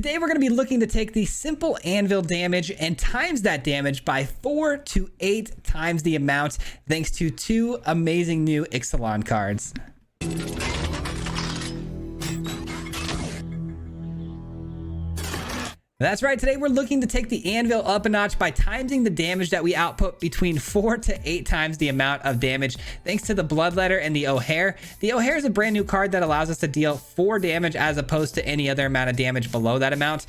Today we're going to be looking to take the simple anvil damage and times that damage by 4 to 8 times the amount, thanks to 2 amazing new Ixalan cards. That's right, today we're looking to take the anvil up a notch by timesing the damage that we output between 4 to 8 times the amount of damage, thanks to the Bloodletter and the O'Hare. The O'Hare is a brand new card that allows us to deal 4 damage as opposed to any other amount of damage below that amount,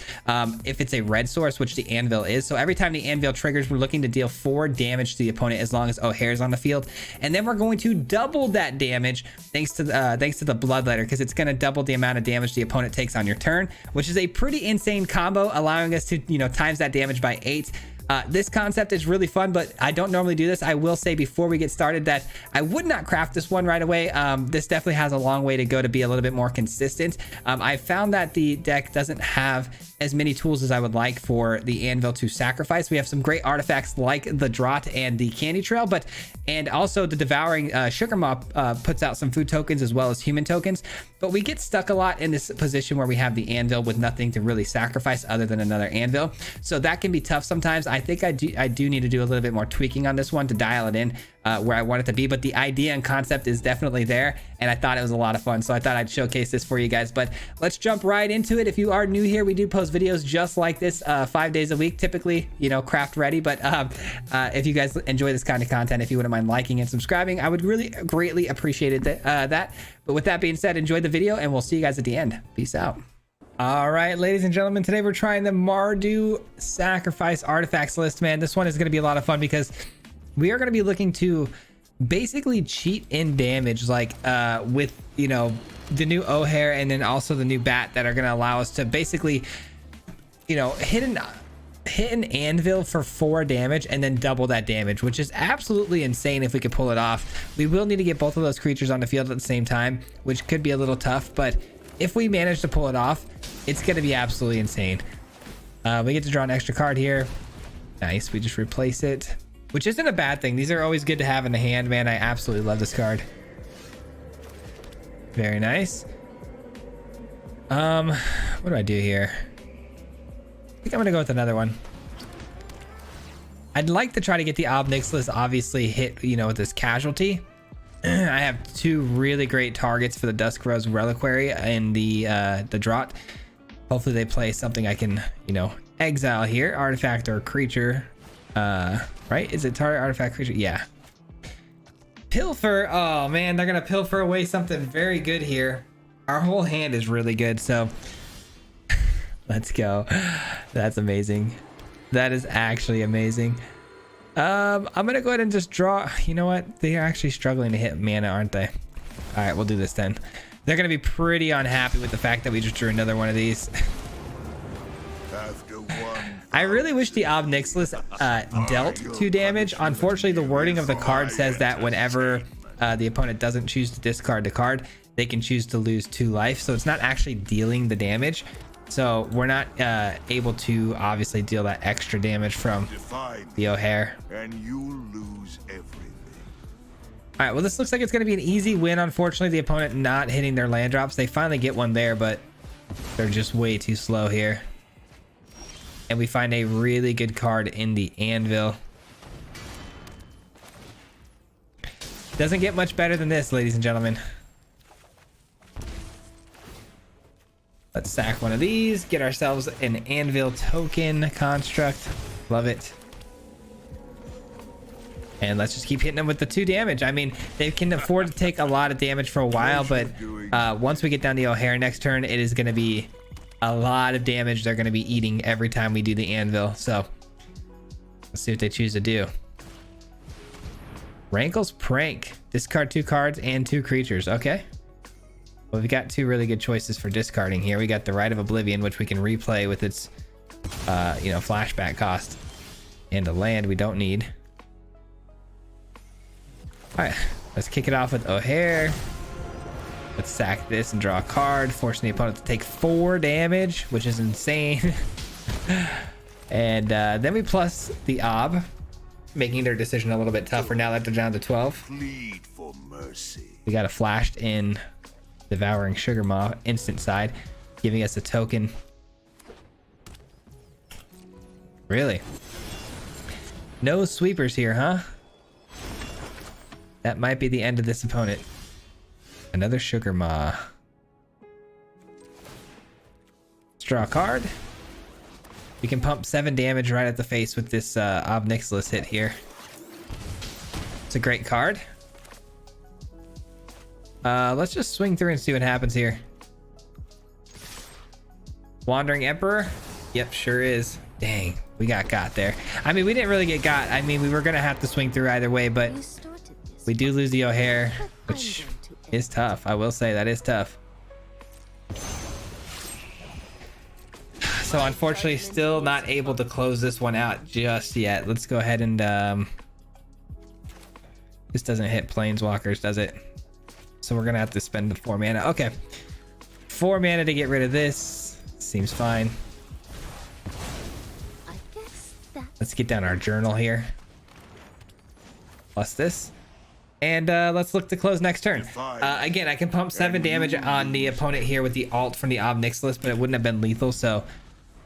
if it's a red source, which the anvil is. So every time the anvil triggers, we're looking to deal 4 damage to the opponent as long as O'Hare is on the field. And then we're going to double that damage thanks to the Bloodletter, because it's going to double the amount of damage the opponent takes on your turn, which is a pretty insane combo, allowing us to, times that damage by 8. This concept is really fun, but I don't normally do this. I will say before we get started that I would not craft this one right away. This definitely has a long way to go to be a little bit more consistent. I found that the deck doesn't have as many tools as I would like for the anvil to sacrifice. We have some great artifacts like the Draught and the Candy Trail, and also the Devouring Sugar Maw puts out some food tokens as well as human tokens. But we get stuck a lot in this position where we have the anvil with nothing to really sacrifice other than another anvil. So that can be tough sometimes. I think I do need to do a little bit more tweaking on this one to dial it in where I want it to be, but the idea and concept is definitely there, and I thought it was a lot of fun, so I thought I'd showcase this for you guys. But let's jump right into it. If you are new here, we do post videos just like this 5 days a week, typically, craft ready. But if you guys enjoy this kind of content, if you wouldn't mind liking and subscribing, I would really greatly appreciate that. But with that being said, enjoy the video, and we'll see you guys at the end. Peace out. All right, ladies and gentlemen, today we're trying the Mardu sacrifice artifacts list. Man, this one is going to be a lot of fun because we are going to be looking to basically cheat in damage, like with the new O'Hare and then also the new bat that are going to allow us to basically hit an anvil for 4 damage and then double that damage, which is absolutely insane if we could pull it off. We will need to get both of those creatures on the field at the same time, which could be a little tough, but if we manage to pull it off, it's going to be absolutely insane. We get to draw an extra card here. Nice. We just replace it, which isn't a bad thing. These are always good to have in the hand, man. I absolutely love this card. Very nice. What do I do here? I think I'm gonna go with another one. I'd like to try to get the Ob Nixilis obviously hit, with this casualty. I have 2 really great targets for the Duskrose Reliquary and the Draught. Hopefully they play something I can, exile here. Artifact or creature. Right? Is it target, artifact, creature? Yeah. Pilfer. Oh man, they're gonna pilfer away something very good here. Our whole hand is really good, so let's go. That's amazing. That is actually amazing. I'm gonna go ahead and just draw. You know what? They are actually struggling to hit mana, aren't they? All right, we'll do this then. They're gonna be pretty unhappy with the fact that we just drew another one of these. I really wish the Ob Nixilis dealt 2 damage. Unfortunately, the wording of the card says that whenever the opponent doesn't choose to discard the card, they can choose to lose 2 life. So it's not actually dealing the damage. So we're not able to obviously deal that extra damage from the O'Hare. And you lose everything. All right, well, this looks like it's going to be an easy win. Unfortunately, the opponent not hitting their land drops. They finally get one there, but they're just way too slow here. And we find a really good card in the anvil. Doesn't get much better than this, ladies and gentlemen. Let's sack one of these, get ourselves an anvil token construct. Love it. And let's just keep hitting them with the 2 damage. I mean, they can afford to take a lot of damage for a while, but once we get down the O'Hare next turn, it is going to be a lot of damage they're going to be eating every time we do the anvil. So let's see what they choose to do. Rankle's Prank. Discard 2 cards and 2 creatures. Okay. Well, we've got 2 really good choices for discarding here. We got the Rite of Oblivion, which we can replay with its, flashback cost, and a land we don't need. All right, let's kick it off with O'Hare. Let's sack this and draw a card, forcing the opponent to take 4 damage, which is insane. And then we plus the Ob, making their decision a little bit tougher now that they're down to 12. Plead for mercy. We got a flashed in Devouring Sugar Maw instant side, giving us a token Really? No sweepers here, huh? That might be the end of this opponent. Another Sugar Maw. Let's draw a card. We can pump 7 damage right at the face with this Ob Nixilis hit here. It's a great card. Let's just swing through and see what happens here. Wandering Emperor? Yep, sure is. Dang, we got there. I mean, we didn't really get got. I mean, we were gonna have to swing through either way, but we do lose the O'Hare, which is tough. I will say that is tough. So unfortunately, still not able to close this one out just yet. Let's go ahead and this doesn't hit Planeswalkers, does it? So we're gonna have to spend the 4 mana. Okay, 4 mana to get rid of this. Seems fine. Let's get down our journal here. Plus this. And let's look to close next turn. Again, I can pump 7 damage on the opponent here with the alt from the Ob Nixilis, but it wouldn't have been lethal, so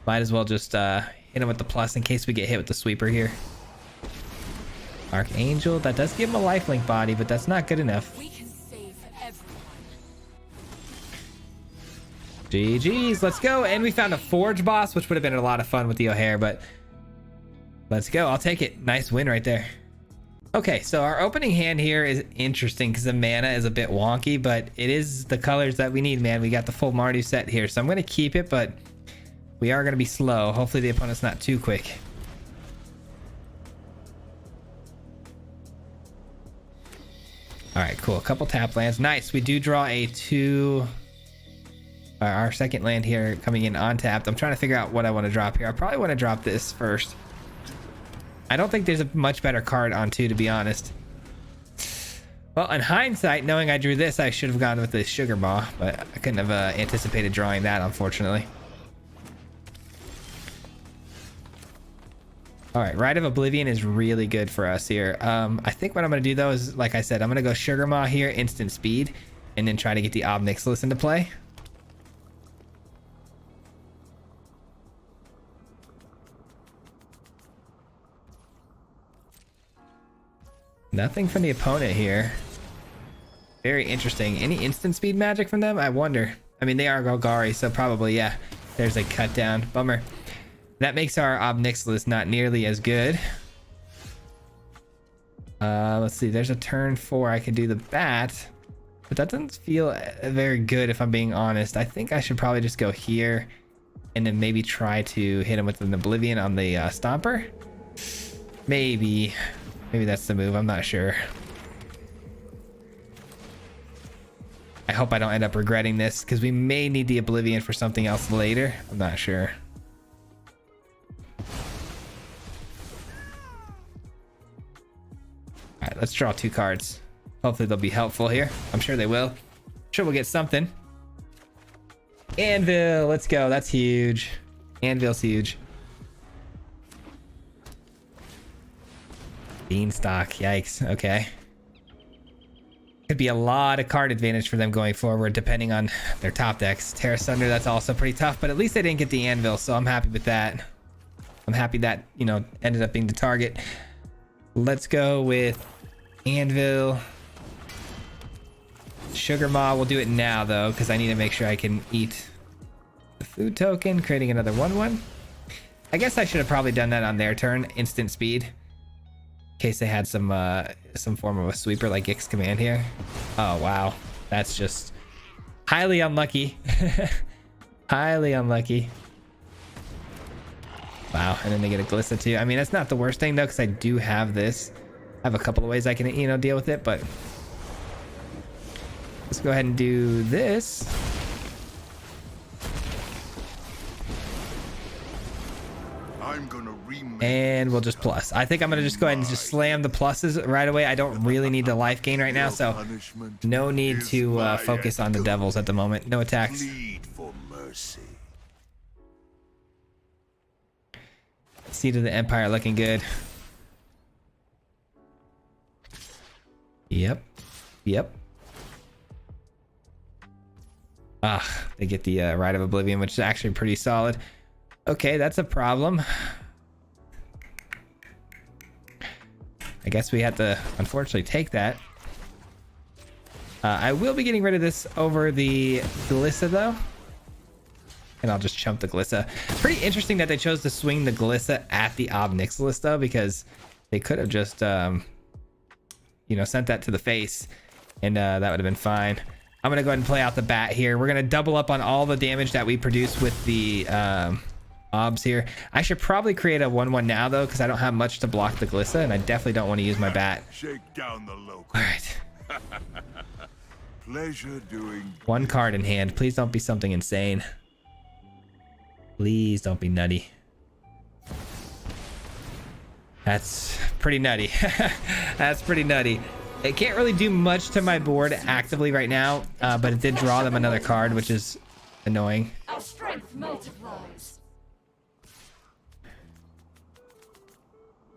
might as well just hit him with the plus in case we get hit with the sweeper here. Archangel, that does give him a lifelink body, but that's not good enough. We can save everyone. GG's, let's go. And we found a Forge boss, which would have been a lot of fun with the O'Hare, but let's go. I'll take it. Nice win right there. Okay, so our opening hand here is interesting because the mana is a bit wonky, but it is the colors that we need, man. We got the full Mardu set here, so I'm going to keep it, but we are going to be slow. Hopefully the opponent's not too quick. All right, cool. A couple tap lands. Nice. We do draw a 2... our second land here coming in untapped. I'm trying to figure out what I want to drop here. I probably want to drop this first. I don't think there's a much better card on 2, to be honest. Well, in hindsight, knowing I drew this, I should have gone with the Sugar Maw, but I couldn't have anticipated drawing that, unfortunately. All right, Rite of Oblivion is really good for us here. I think what I'm going to do, though, is, like I said, I'm going to go Sugar Maw here, instant speed, and then try to get the Ob Nixilis into play. Nothing from the opponent here. Very interesting. Any instant speed magic from them? I wonder. I mean, they are Golgari, so probably, yeah. There's a cut down. Bummer. That makes our Ob Nixilis not nearly as good. Let's see. There's a turn 4. I could do the bat, but that doesn't feel very good if I'm being honest. I think I should probably just go here and then maybe try to hit him with an Oblivion on the Stomper. Maybe that's the move. I'm not sure. I hope I don't end up regretting this because we may need the Oblivion for something else later. I'm not sure. All right, let's draw 2 cards. Hopefully they'll be helpful here. I'm sure they will. Sure we'll get something. Anvil, let's go. That's huge. Anvil's huge. Beanstalk, yikes. Okay. Could be a lot of card advantage for them going forward, depending on their top decks. Terra Sunder, that's also pretty tough, but at least they didn't get the Anvil, so I'm happy with that. I'm happy that, you know, ended up being the target. Let's go with Anvil. Sugar Maw, we'll do it now, though, because I need to make sure I can eat the food token, creating another 1/1. I guess I should have probably done that on their turn, instant speed. In case they had some form of a sweeper like Gix Command here. Oh, wow. That's just highly unlucky. Highly unlucky. Wow, and then they get a Glissa too. I mean, that's not the worst thing though, because I do have this. I have a couple of ways I can, you know, deal with it, but let's go ahead and do this. I'm gonna remake. And we'll just plus. I think I'm gonna just go ahead and just slam the pluses right away. I don't really need the life gain right now, so no need to focus on the devils at the moment. No attacks. Plead for mercy. Seed of the Empire looking good. Yep. Yep. Ah, they get the Rite of Oblivion, which is actually pretty solid. Okay, that's a problem. I guess we have to unfortunately take that. I will be getting rid of this over the Glissa though. And I'll just chump the Glissa. Pretty interesting that they chose to swing the Glissa at the Ob Nixilis though, because they could have just, you know, sent that to the face and that would have been fine. I'm going to go ahead and play out the bat here. We're going to double up on all the damage that we produce with the Obs here. I should probably create a 1/1 now though, because I don't have much to block the Glissa and I definitely don't want to use my bat. Shake down the local. All right. Pleasure doing. One card in hand. Please don't be something insane. Please don't be nutty. That's pretty nutty. That's pretty nutty. It can't really do much to my board actively right now, but it did draw them another card, which is annoying. Our strength multiplies.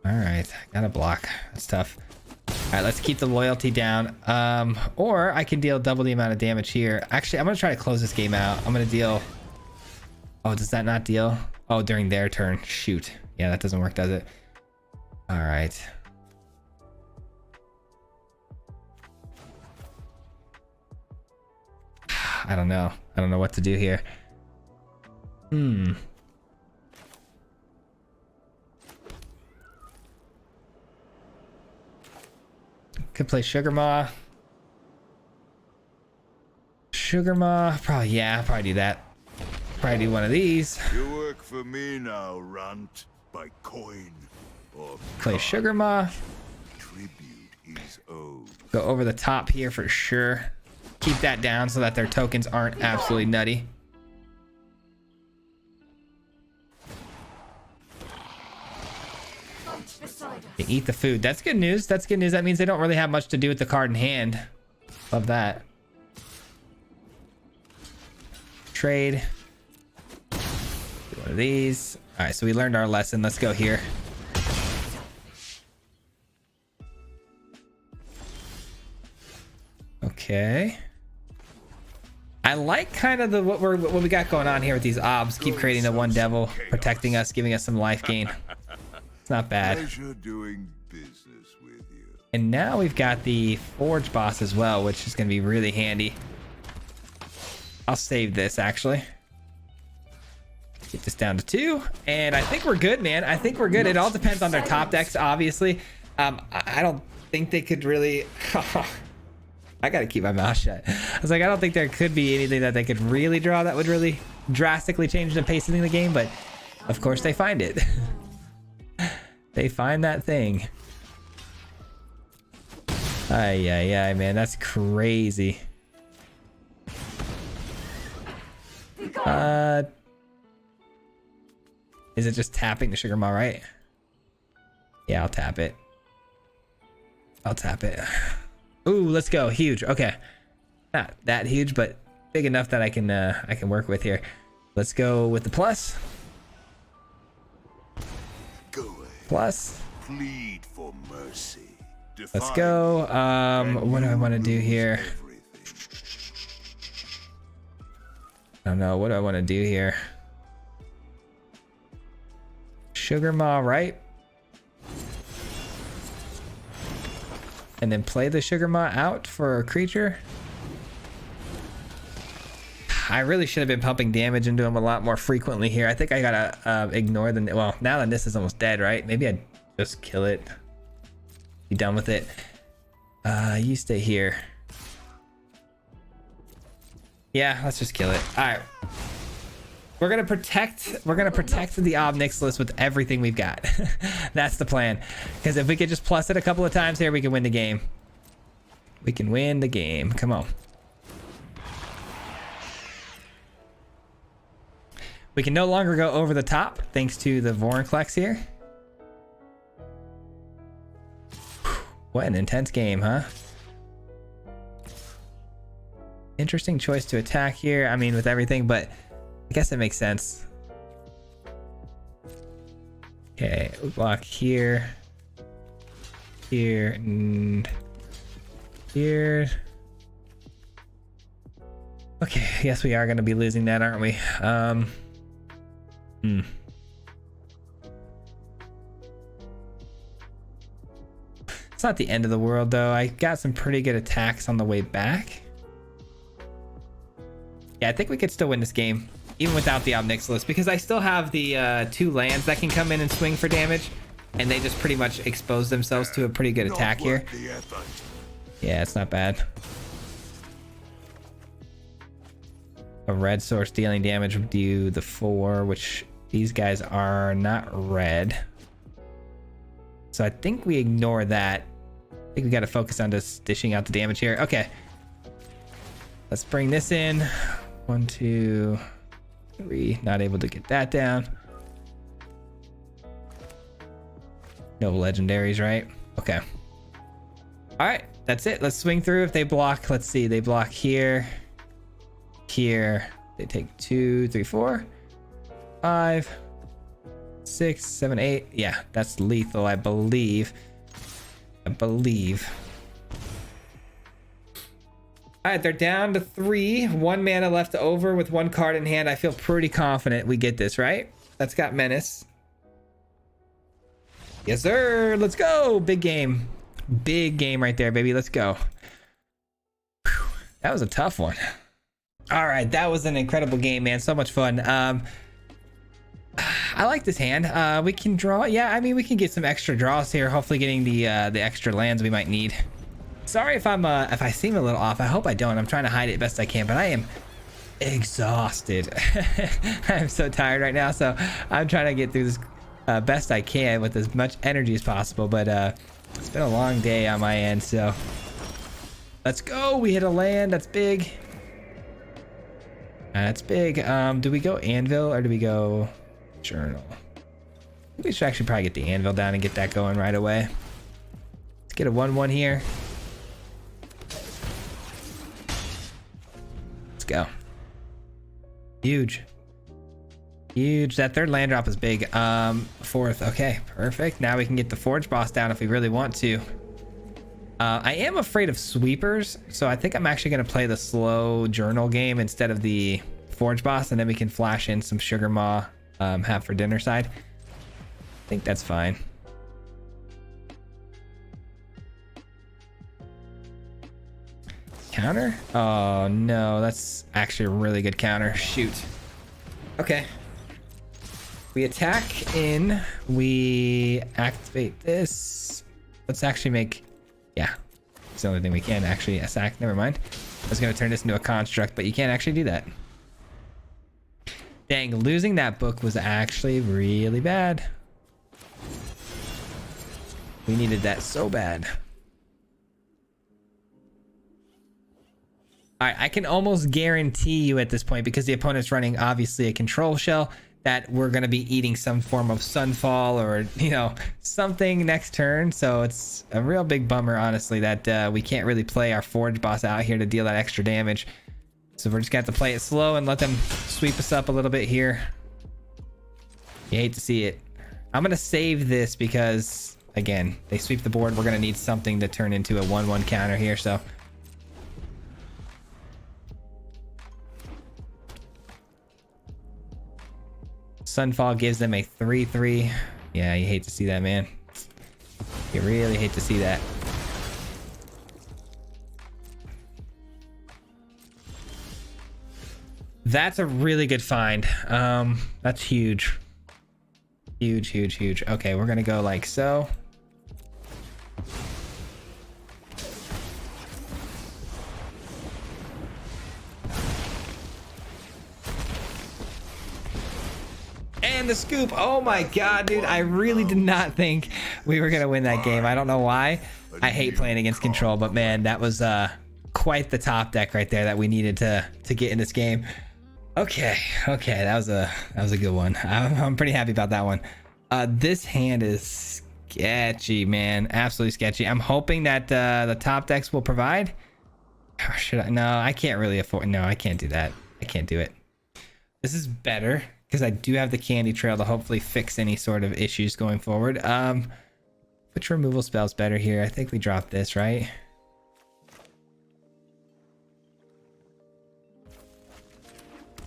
All right, gotta block. That's tough. All right, let's keep the loyalty down. Or I can deal double the amount of damage here. Actually, I'm gonna try to close this game out. I'm gonna deal. Oh, does that not deal? Oh, during their turn. Shoot. Yeah, that doesn't work, does it? All right. I don't know. I don't know what to do here. Could play Sugar Maw. Sugar Maw. Probably, yeah, I'll probably do that. Probably do one of these. You work for me now, Runt. By coin or Play card. Sugar Maw. Tribute is owed. Go over the top here for sure. Keep that down so that their tokens aren't absolutely nutty. They eat the food. That's good news. That's good news. That means they don't really have much to do with the card in hand. Love that. Trade. Do one of these. All right, so we learned our lesson. Let's go here. Okay. I like kind of what we got going on here with these obs. Keep creating the one devil, protecting us, giving us some life gain. It's not bad. Pleasure doing business with you. And now we've got the Forge boss as well, which is going to be really handy. I'll save this actually. Get this down to 2. And I think we're good, man. I think we're good. It all depends on their top decks, obviously. I don't think they could really... I gotta keep my mouth shut. I was like, I don't think there could be anything that they could really draw that would really drastically change the pacing of the game, but of course they find it. They find that thing. Ay, ay, ay, man, that's crazy. Is it just tapping the Sugar Maw, right? Yeah, I'll tap it. I'll tap it. Ooh, let's go. Huge. Okay. Not that huge, but big enough that I can work with here. Let's go with the plus. Go away. Plus. Plead for mercy. Let's go. What do I want to do here? I don't know. What do I want to do here? Sugar Maw, right? And then play the Sugar Maw out for a creature. I really should have been pumping damage into him a lot more frequently here. I think I gotta ignore the... Well, now that this is almost dead, right? Maybe I'd just kill it. Be done with it. You stay here. Yeah, let's just kill it. All right. We're gonna protect the Ob Nixilis with everything we've got. That's the plan. Because if we could just plus it a couple of times here, we can win the game. We can win the game. Come on. We can no longer go over the top thanks to the Vorinclex here. What an intense game, huh? Interesting choice to attack here. I mean, with everything, but I guess it makes sense. Okay, we block here, here, and here. Okay, I guess we are going to be losing that, aren't we? not the end of the world though. I got some pretty good attacks on the way back. Yeah, I think we could still win this game even without the Omnixilus, because I still have the 2 lands that can come in and swing for damage, and they just pretty much expose themselves to a pretty good attack here. Yeah, it's not bad. A red source dealing damage would do the 4, which these guys are not red. So I think we ignore that. I think we got to focus on just dishing out the damage here. Okay. Let's bring this in. 1, 2, 3. Not able to get that down. No legendaries, right? Okay. All right. That's it. Let's swing through. If they block, let's see. They block here. Here. They take 2, 3, 4, 5, 6, 7, 8. Yeah, that's lethal, I believe. All right, they're down to 3. 1 mana left over with 1 card in hand. I feel pretty confident we get this, right? That's got Menace. Yes, sir. Let's go. Big game. Big game right there, baby. Let's go. Whew. That was a tough one. All right, that was an incredible game, man. So much fun. I like this hand. We can draw. Yeah, I mean, we can get some extra draws here. Hopefully, getting the extra lands we might need. Sorry if I seem a little off. I hope I don't. I'm trying to hide it best I can, but I am exhausted. I'm so tired right now, so I'm trying to get through this best I can with as much energy as possible. But it's been a long day on my end, so let's go. We hit a land. That's big. That's big. Do we go anvil or do we go journal? I think we should actually probably get the anvil down and get that going right away. Let's get a 1/1 here. Let's go. Huge. Huge. That 3rd land drop is big. 4th. Okay, perfect. Now we can get the forge boss down if we really want to. I am afraid of sweepers, so I think I'm actually going to play the slow journal game instead of the forge boss, and then we can flash in some sugar maw, have for dinner side. I think that's fine. Counter? Oh no, that's actually a really good counter. Shoot. Okay. We attack in, we activate this. Let's actually make, yeah, it's the only thing we can actually attack. Never mind. I was going to turn this into a construct, but you can't actually do that. Dang, losing that book was actually really bad. We needed that so bad. All right, I can almost guarantee you at this point, because the opponent's running obviously a control shell, that we're going to be eating some form of sunfall or, you know, something next turn. So it's a real big bummer, honestly, that we can't really play our forge boss out here to deal that extra damage. So we're just going to have to play it slow and let them sweep us up a little bit here. You hate to see it. I'm going to save this because, again, they sweep the board. We're going to need something to turn into a 1/1 counter here. So Sunfall gives them a 3/3. Yeah, you hate to see that, man. You really hate to see that. That's a really good find. That's huge. Huge, huge, huge. Okay, we're gonna go like so. And the scoop. Oh my god, dude, I really did not think we were gonna win that game. I don't know why. I hate playing against control, but man, that was quite the top deck right there that we needed to get in this game. Okay, that was a good one. I'm pretty happy about that one. This hand is sketchy, man. Absolutely sketchy. I'm hoping that the top decks will provide. Or should I? No, I can't really afford. No, I can't do that. I can't do it. This is better because I do have the candy trail to hopefully fix any sort of issues going forward. Which removal spell's better here? I think we drop this, right?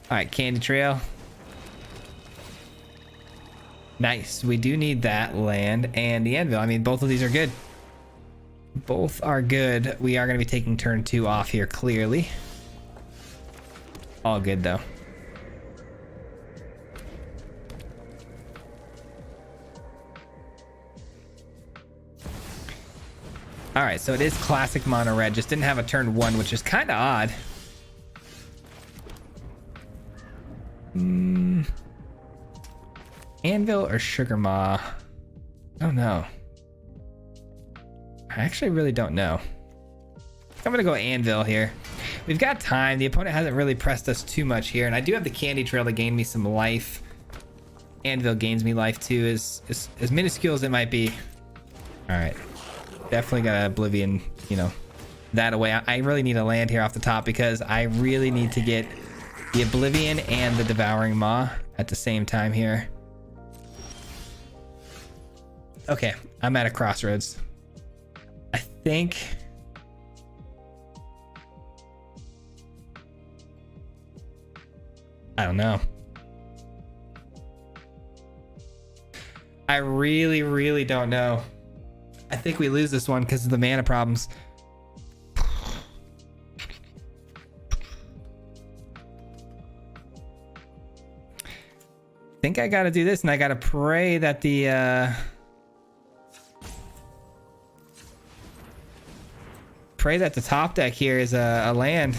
All right, candy trail. Nice. We do need that land and the anvil. I mean, both of these are good. Both are good. We are going to be taking turn 2 off here, clearly. All good, though. All right, so it is classic mono red. Just didn't have a turn 1, which is kind of odd. Anvil or Sugar Maw? I don't know. I actually really don't know. I'm gonna go Anvil here. We've got time. The opponent hasn't really pressed us too much here, and I do have the Candy Trail to gain me some life. Anvil gains me life too, as minuscule as it might be. All right, definitely got Oblivion, you know, that away. I really need a land here off the top because I really need to get the Oblivion and the Devouring Maw at the same time here. Okay, I'm at a crossroads. I think I don't know. I really don't know. I think we lose this one because of the mana problems. I think I gotta do this, and I gotta pray that the top deck here is a land.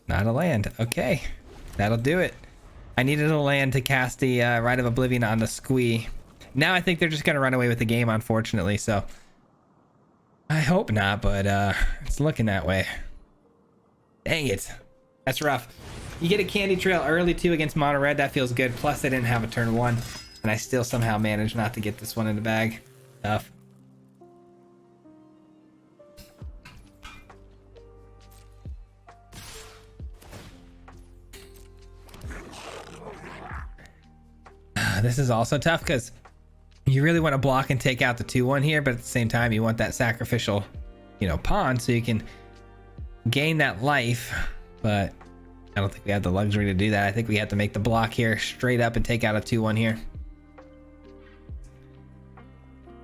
Not a land. Okay, that'll do it. I needed a land to cast the Rite of Oblivion on the Squee. Now I think they're just gonna run away with the game, unfortunately. So I hope not, but it's looking that way. Dang it, that's rough. You get a Candy Trail early too against mono red. That feels good. Plus I didn't have a turn 1, and I still somehow managed not to get this one in the bag. Tough. This is also tough because you really want to block and take out the 2/1 here, but at the same time you want that sacrificial, you know, pawn so you can gain that life. But I don't think we have the luxury to do that. I think we have to make the block here straight up and take out a 2/1 here.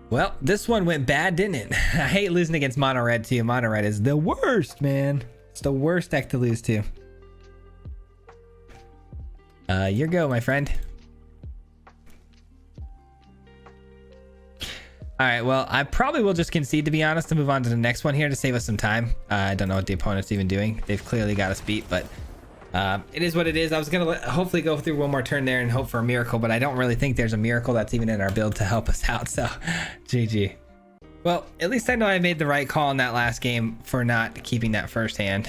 Well, this one went bad, didn't it? I hate losing against mono red too. Mono red is the worst, man. It's the worst deck to lose to. Your go, my friend. All right, well, I probably will just concede, to be honest, to move on to the next one here to save us some time. I don't know what the opponent's even doing. They've clearly got us beat, but it is what it is. I was going to hopefully go through one more turn there and hope for a miracle, but I don't really think there's a miracle that's even in our build to help us out, so GG. Well, at least I know I made the right call in that last game for not keeping that first hand,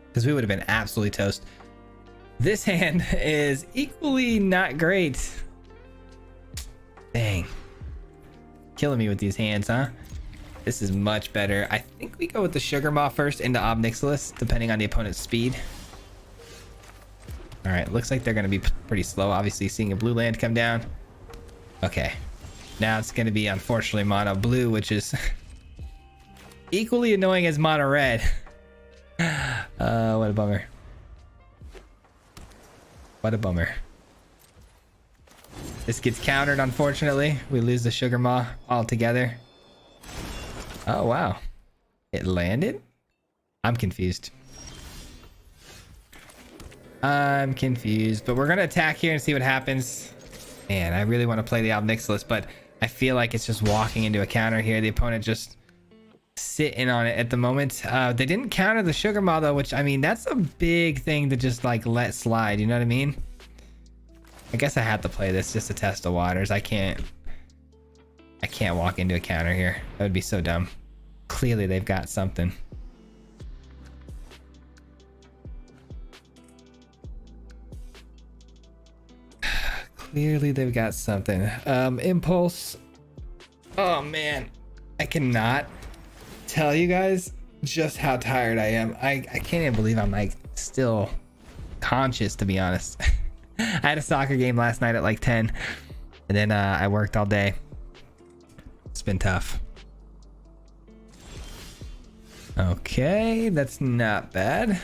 because we would have been absolutely toast. This hand is equally not great. Dang. Killing me with these hands, huh? This is much better. I think we go with the Sugar Maw first into Ob Nixilis, depending on the opponent's speed. All right, looks like they're going to be pretty slow. Obviously, seeing a blue land come down. Okay, now it's going to be, unfortunately, mono blue, which is equally annoying as mono red. What a bummer. What a bummer. This gets countered, unfortunately. We lose the Sugar Maw altogether. Oh, wow. It landed? I'm confused. I'm confused, but we're going to attack here and see what happens. Man, I really want to play the Ob Nixilis, but I feel like it's just walking into a counter here. The opponent just sitting on it at the moment. They didn't counter the Sugar Maw, though, which, I mean, that's a big thing to just, like, let slide. You know what I mean? I guess I have to play this just to test the waters. I can't walk into a counter here. That would be so dumb. Clearly they've got something. Clearly they've got something. Impulse. Oh man, I cannot tell you guys just how tired I am. I can't even believe I'm like still conscious, to be honest. I had a soccer game last night at like 10, and then I worked all day. It's been tough. Okay, that's not bad.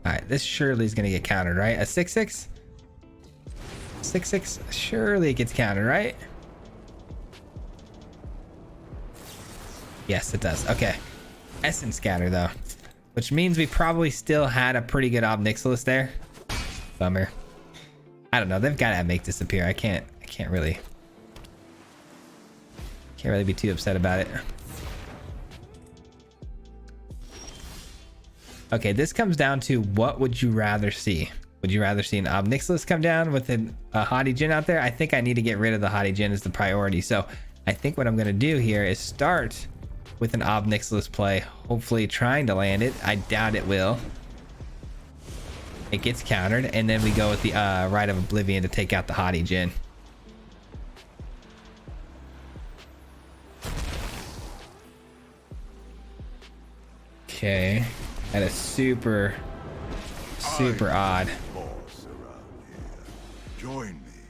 All right, this surely is gonna get countered, right? A 6/6. 6/6. Surely it gets countered, right? Yes, it does. Okay. Essence scatter though, which means we probably still had a pretty good Ob Nixilis there. Bummer. I don't know. They've got to make disappear. I can't really be too upset about it. Okay, this comes down to what would you rather see? Would you rather see an Ob Nixilis come down with a Haughty Djinn out there? I think I need to get rid of the Haughty Djinn as the priority. So I think what I'm going to do here is start with an Ob Nixilis play, hopefully trying to land it. I doubt it will. It gets countered, and then we go with the Rite of Oblivion to take out the Haughty Djinn. Okay, that is super odd. Boss around here. Join me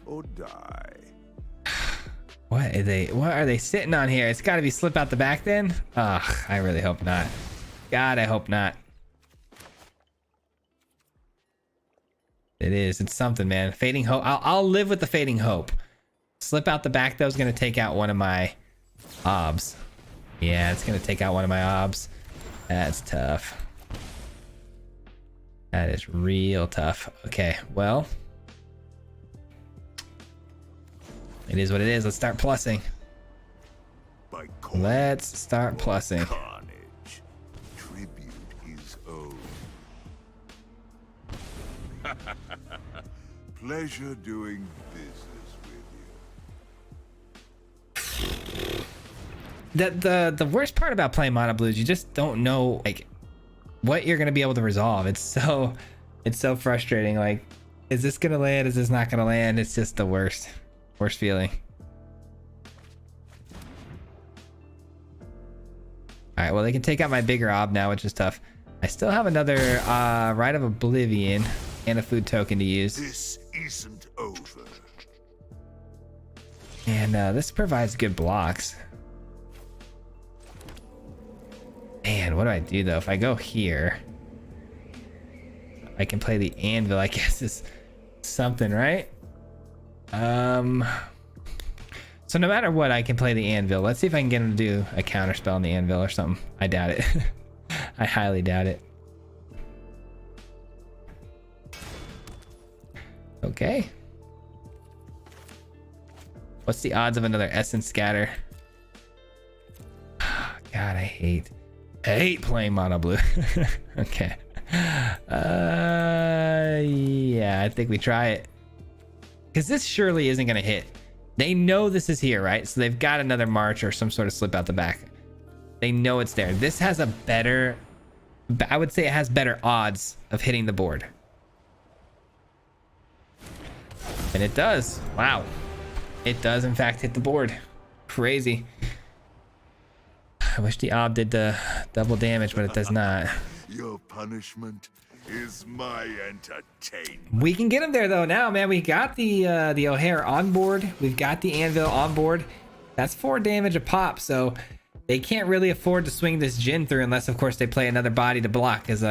or die. What are they sitting on here? It's got to be slip out the back then. Ugh, I really hope not. God, I hope not. It is. It's something, man. Fading Hope. I'll live with the Fading Hope. Slip out the back though is gonna take out one of my obs. Yeah, it's gonna take out one of my obs. That's tough. That is real tough. Okay, well, it is what it is. Let's start plussing. Let's start plussing. Carnage. Tribute is owed. Pleasure doing business with you. The worst part about playing Mono Blue is you just don't know like what you're gonna be able to resolve. It's so frustrating. Like, is this gonna land? Is this not gonna land? It's just the worst feeling. All right, well, they can take out my bigger ob now, which is tough. I still have another Rite of Oblivion and a food token to use. This isn't over. And this provides good blocks. Man, what do I do though? If I go here, I can play the Anvil, I guess is something, right? So no matter what, I can play the Anvil. Let's see if I can get him to do a counter spell on the Anvil or something. I doubt it. I highly doubt it. Okay. What's the odds of another Essence Scatter? God, I hate playing Mono Blue. Okay. Yeah, I think we try it. Because this surely isn't going to hit. They know this is here, right? So they've got another March or some sort of slip out the back. They know it's there. This has a better, I would say it has better odds of hitting the board. And it does. Wow. It does, in fact, hit the board. Crazy. I wish the ob did the double damage, but it does not. Your punishment is my entertainment. We can get him there though now, man. We got the O'Hare on board. We've got the Anvil on board. That's 4 damage a pop, so they can't really afford to swing this Djinn through unless, of course, they play another body to block. Because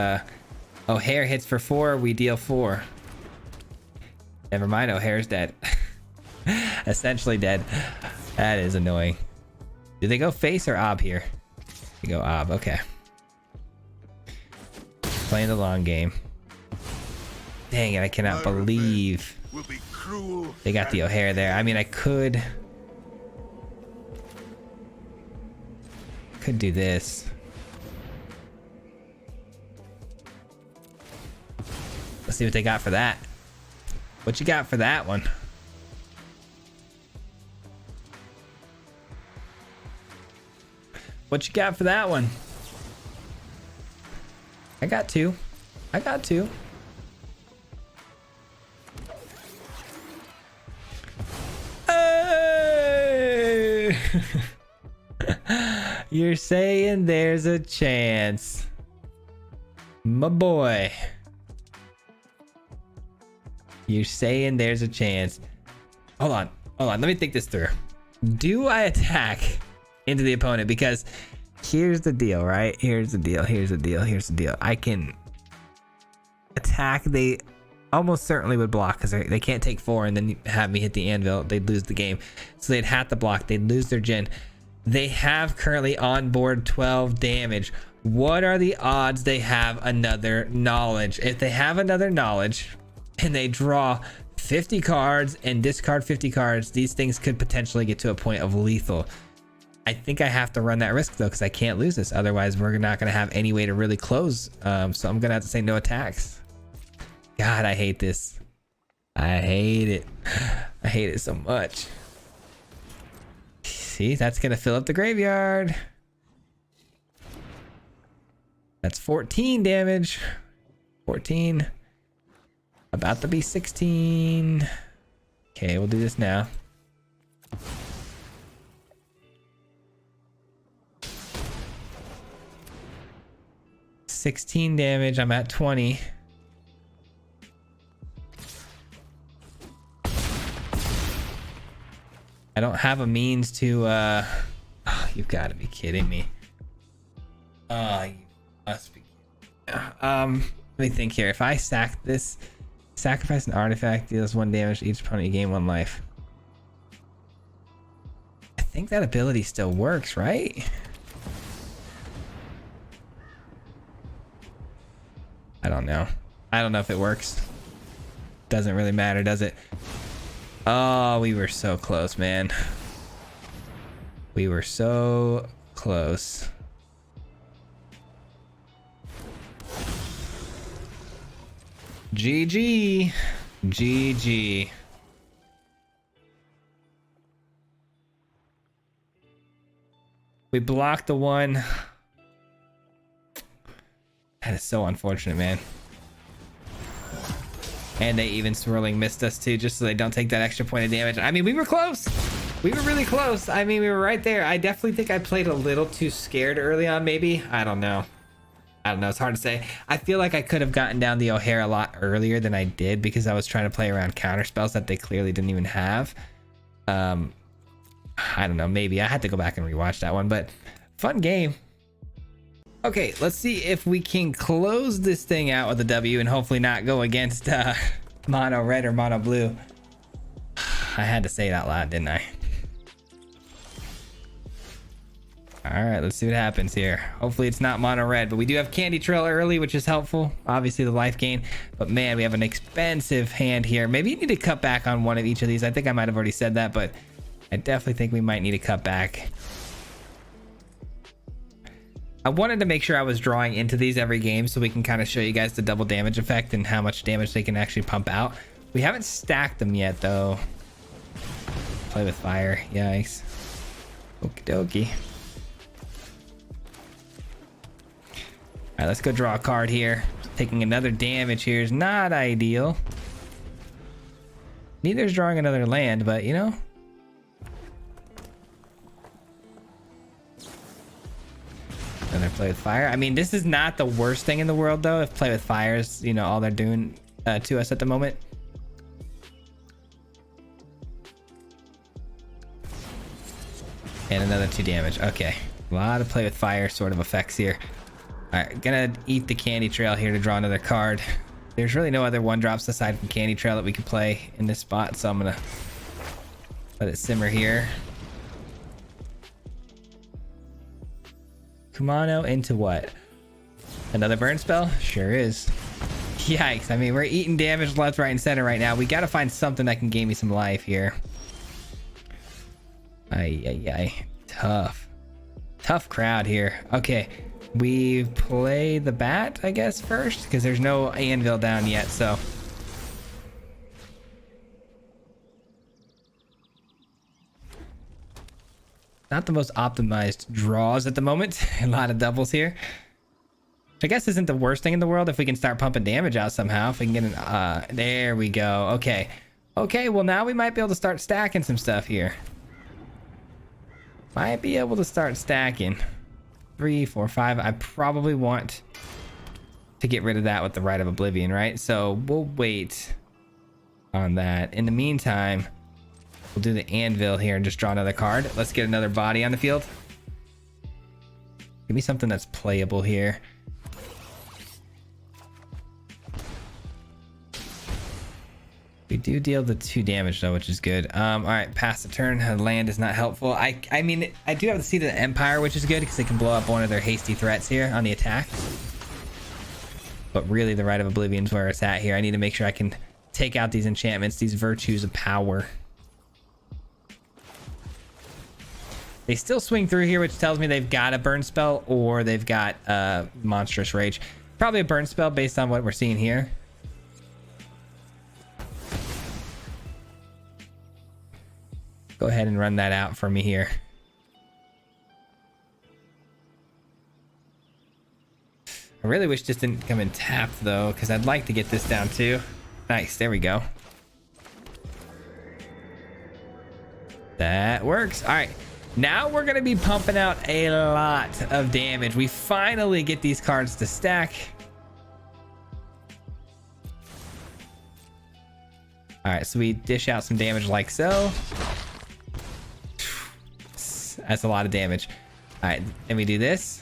O'Hare hits for 4, we deal 4. Never mind, O'Hare's dead. Essentially dead. That is annoying. Do they go face or ob here? They go ob. Okay. Playing the long game. Dang it, I cannot believe they got the O'Hare there. I mean, I could do this. Let's see what they got for that. What you got for that one? What you got for that one? I got 2. I got 2. Hey! You're saying there's a chance. My boy. You're saying there's a chance. Hold on. Let me think this through. Do I attack into the opponent? Because here's the deal, right? Here's the deal. I can attack. almost certainly would block because they can't take 4 and then have me hit the anvil. They'd lose the game. So they'd have to block. They'd lose their gen. They have currently on board 12 damage. What are the odds they have another knowledge? If they have another knowledge and they draw 50 cards and discard 50 cards, these things could potentially get to a point of lethal. I think I have to run that risk though, because I can't lose this. Otherwise, we're not going to have any way to really close. So I'm going to have to say no attacks. God, I hate this. I hate it. I hate it so much. See, that's going to fill up the graveyard. That's 14 damage. 14. About to be 16. Okay, we'll do this now. $16 damage. I'm at 20. I don't have a means to oh, you've got to be kidding me. Oh, you must be kidding me. Let me think here. If I sack this, sacrifice an artifact, deals 1 damage to each opponent, you gain 1 life. I think that ability still works, right? I don't know. I don't know if it works. Doesn't really matter, does it? Oh, we were so close, man. We were so close. GG. GG. We blocked the one. That is so unfortunate, man. And they even swirling missed us too, just so they don't take that extra point of damage. I mean, we were close. We were really close. I mean, we were right there. I definitely think I played a little too scared early on, maybe. I don't know. I don't know. It's hard to say. I feel like I could have gotten down the O'Hare a lot earlier than I did because I was trying to play around counter spells that they clearly didn't even have. I don't know. Maybe I had to go back and rewatch that one, but fun game. Okay, let's see if we can close this thing out with a W and hopefully not go against mono red or mono blue. I had to say it out loud, didn't I? All right, let's see what happens here. Hopefully it's not mono red, but we do have Candy Trail early, which is helpful. Obviously the life gain, but man, we have an expensive hand here. Maybe you need to cut back on one of each of these. I think I might have already said that, but I definitely think we might need to cut back. I wanted to make sure I was drawing into these every game so we can kind of show you guys the double damage effect and how much damage they can actually pump out. We haven't stacked them yet though. Play with fire. Yikes. Okie dokie. All right, let's go draw a card here. Taking another damage here is not ideal. Neither is drawing another land, but you know. Another play with fire. I mean, this is not the worst thing in the world though. If play with fire is, you know, all they're doing to us at the moment. And another 2 damage. Okay. A lot of play with fire sort of effects here. Alright, gonna eat the Candy Trail here to draw another card. There's really no other 1-drops aside from Candy Trail that we could play in this spot, so I'm gonna let it simmer here. Kumano into what? Another burn spell? Sure is. Yikes. I mean, we're eating damage left, right, and center right now. We gotta find something that can gain me some life here. Ay. Tough. Tough crowd here. Okay. We play the bat, I guess, first, because there's no anvil down yet, so. Not the most optimized draws at the moment. A lot of doubles here. Which I guess isn't the worst thing in the world if we can start pumping damage out somehow. If we can get an, there we go. Okay. Okay, well now we might be able to start stacking some stuff here. Might be able to start stacking. 3, 4, 5. I probably want to get rid of that with the Rite of Oblivion, right? So we'll wait on that. In the meantime, we'll do the anvil here and just draw another card. Let's get another body on the field. Give me something that's playable here. We do deal the 2 damage though, which is good. All right, pass the turn. Land is not helpful. I mean, I do have the Seat of the Empire, which is good because they can blow up one of their hasty threats here on the attack. But really, the Rite of Oblivion is where it's at here. I need to make sure I can take out these enchantments, these virtues of power. They still swing through here, which tells me they've got a burn spell or they've got monstrous rage. Probably a burn spell based on what we're seeing here. Go ahead and run that out for me here. I really wish this didn't come in tapped though, because I'd like to get this down too. Nice, there we go. That works. All right, now we're gonna be pumping out a lot of damage. We finally get these cards to stack. All right, so we dish out some damage like so. That's a lot of damage. All right, then we do this.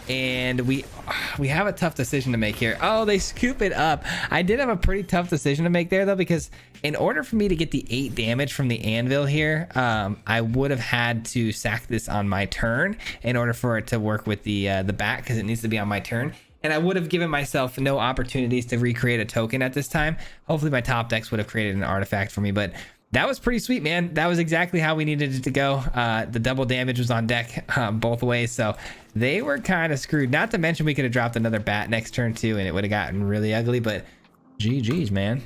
And we have a tough decision to make here. Oh, they scoop it up. I did have a pretty tough decision to make there though, because in order for me to get the 8 damage from the anvil here, I would have had to sack this on my turn in order for it to work with the bat, because it needs to be on my turn. And I would have given myself no opportunities to recreate a token at this time. Hopefully my top decks would have created an artifact for me, but that was pretty sweet, man. That was exactly how we needed it to go. The double damage was on deck both ways, so they were kind of screwed. Not to mention we could have dropped another bat next turn too, and it would have gotten really ugly, but GG's, man.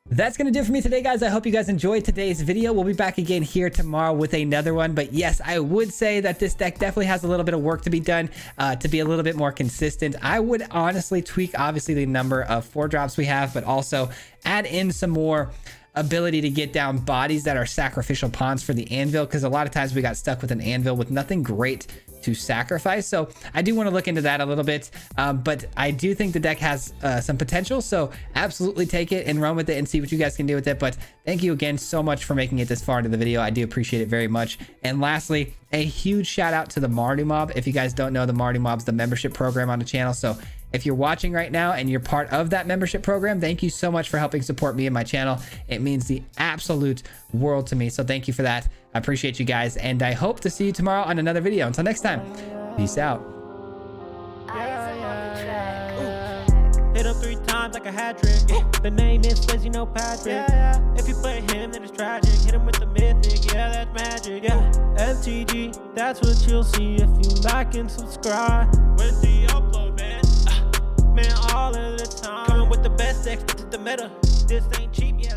That's going to do it for me today, guys. I hope you guys enjoyed today's video. We'll be back again here tomorrow with another one. But yes, I would say that this deck definitely has a little bit of work to be done to be a little bit more consistent. I would honestly tweak, obviously, the number of 4-drops we have, but also add in some more ability to get down bodies that are sacrificial pawns for the anvil, because a lot of times we got stuck with an anvil with nothing great to sacrifice. So I do want to look into that a little bit, but I do think the deck has some potential, so absolutely take it and run with it and see what you guys can do with it. But thank you again so much for making it this far into the video. I do appreciate it very much. And lastly, a huge shout out to the Mardu Mob. If you guys don't know, the Mardu Mob's the membership program on the channel. So if you're watching right now and you're part of that membership program, thank you so much for helping support me and my channel. It means the absolute world to me. So thank you for that. I appreciate you guys, and I hope to see you tomorrow on another video. Until next time, peace out. Hit him 3 times like a hat trick. The name is Swayze, no Patrick. If you play him, then it's tragic. Hit him with the mythic, yeah, that's magic. MTG, that's what you'll see if you like and subscribe. With the upload, man, all of the time. Coming with the best decks, this is the meta. This ain't cheap, yeah.